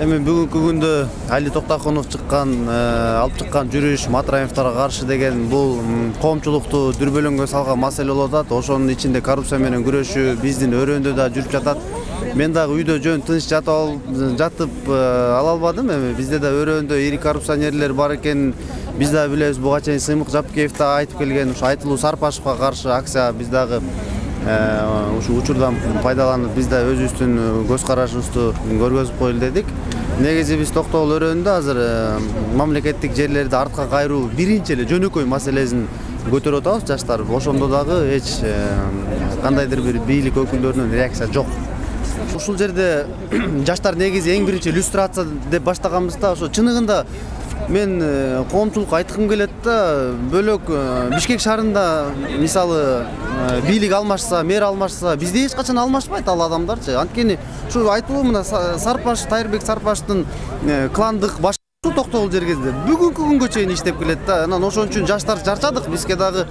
Эми бүгүнкү күндө Али Токтакунов алып чыккан жүрүш Матраевторго каршы деген бул коомчулукту дүрбөлөңгө салган маселе болуп атат. Ошонун ичинде коррупция менен күрөшүү биздин өрөөндө да жүрүп жатат. Мен дагы үйдө жөн тынч жатып ала албадым. Эми бизде да өрөөндө ири коррупционерлер бар экен. Биз да билебиз, буга чейин Сыймык Жапкеев да айтып келген, ушу Айтылуу Сарпашевго каршы акция биз дагы ушу учурдан пайдаланып биз да өзүбүздүн көз карашыбызды көргөзүп коелу дедик. Негизи биз Токтогул өрөөндө азыр мамлекеттик жерлерди артка кайруу биринчи эле жөнөкөй маселесин көтөрүп атабыз жаштар. Ошондо дагы эч кандайдыр бир бийлик өкүлдөрүнүн реакция жок. Ушул жерде жаштар негизи эң биринчи иллюстрация деп баштаганбызда, ошо чыныгында мен коомчулукка айткым келет да, бөлөк Бишкек шаарында мисалы бийлик алмашса, мэр алмашса, бизде эч качан алмашпайт ал адамдарчы. Анткени ушу айтылуу мына Сарпаш, Тайырбек Сарпаштын кландык баш Токтогул жергезде бүгүнкү күнгө чейин иштеп келет да. Анан ошон үчүн жаштар чарчадык. Бизге дагы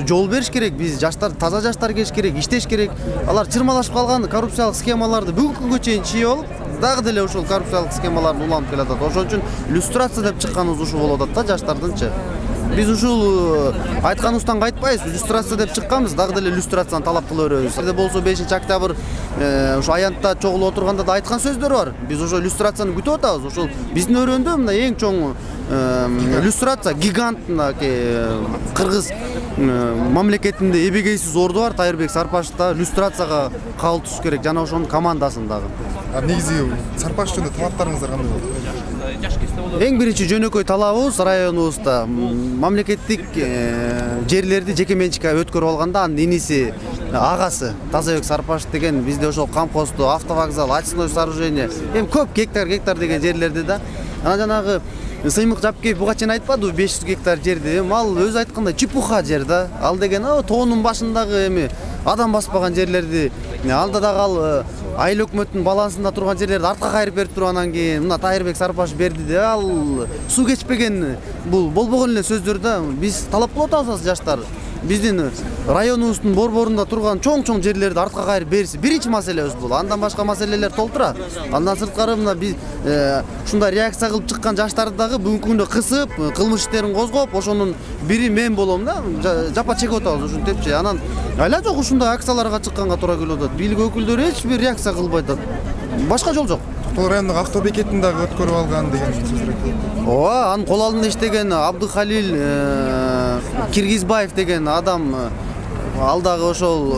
жол бериш керек. Биз жаштар, таза жаштар келиш керек, иштеш керек. Алар чырмалашып калган коррупциялык схемаларды бүгүнкү күнгө чейин чийип алып, дагы деле ушул коррупциялык схемаларды уланып келатат. Ошон үчүн иллюстрация деп чыкканыбыз ушул болуп атат да жаштардынчы. Биз ушул айтканыбыздан кайтпайбыз. Иллюстрация деп чыкканбыз, дагы деле иллюстрацияны талап кыла беребиз. Эде болсо 5-октябрь ушу аянтта чогулуп отурганда да айткан сөздөр бар. Биз ошол иллюстрацияны күтүп атабыз. Ушул биздин өрөөндө мына эң чоң иллюстрация гигант кыргыз мамлекетинде эбегейсиз орду бар. Тайырбек Сарпашевда иллюстрацияга кабыл түшүш керек жана ошонун командасын дагы. Негизи Сарпаш жөнүндө талаптарыңыздар кандай болот? Эң биринчи жөнөкөй талабыбыз районубузда мамлекеттик жерлерди жеке менчикке өткөрүп алганда анын иниси агасы Тазабек Сарпашев деген бизде ошол кампосту, автовокзал, очистное сооружение, эми көп гектар деген жерлерди да. Анан жанагы Сыймык Жапкеев буга чейин айтпадыбы 500 гектар жерди. Эми ал өзү айткандай чепуха жер да. Ал деген тоонун башындагы эми адам баспаган жерлерди, алда дагы ал айыл өкмөттүн балансында турган жерлерди артка кайрып берип туруп анан кийин мына Тайырбек Сарпашев берди де, ал суу кечпеген бул болбогон эле сөздөр да. Биз талап кылып атабыз жаштар. Биздин районубуздун борборунда турган чоң жерлерди артка кайрып бериши биринчи маселебиз бул. Андан башка маселелер толтура. Андан сырткары мына биз ушундай реакция кылып чыккан жаштарды дагы бүгүнкү күндө кысып, кылмыш иштерин козгоп, ошонун бири мен болом да. Жапа чегип атабыз ушинтепчи. Анан айла жок ушундай акцияларга чыкканга туура келип атат. Бийлик өкүлдөрү эч бир реакция кылбай атат. Башка жол жок. Токтогул районундагы авто бекетин дагы өткөрүп алган деген сөздөр айтылат. Ооба, анын кол алдында иштеген Абдыхалил Киргизбаев деген адам ал дагы ошол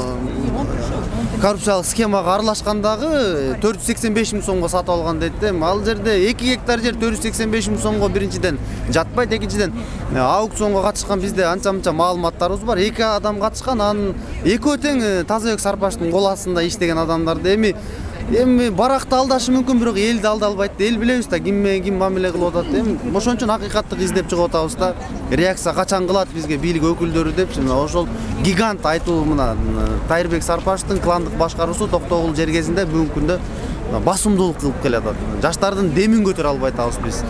коррупциялык схемага аралашкандагы 485 миң сомго сатып алган дейт. Ал жерде 2 гектар жер 485 миң сомго биринчиден жатпайт, экинчиден аукционго катышкан бизде анча-мынча маалыматтарыбыз бар. 2 адам катышкан, анын экөө тең Тазабек Сарпаштын кол астында иштеген адамдарды. Эми баракты алдашы мүмкүн, бирок элди алда албайт. Эл билебиз да ким менен ким мамиле кылып атат. Эми ошон үчүн акыйкатты издеп чыгып атабыз да. Реакция качан кылат бизге бийлик өкүлдөрү депчи. Ошол гигант айтуу мына Тайырбек Сарпаштын кландык башкаруусу Токтогул жергесинде бүгүнкү күндө басымдуулук кылып келатат. Жаштардын демин көтөрө албай атабыз биз.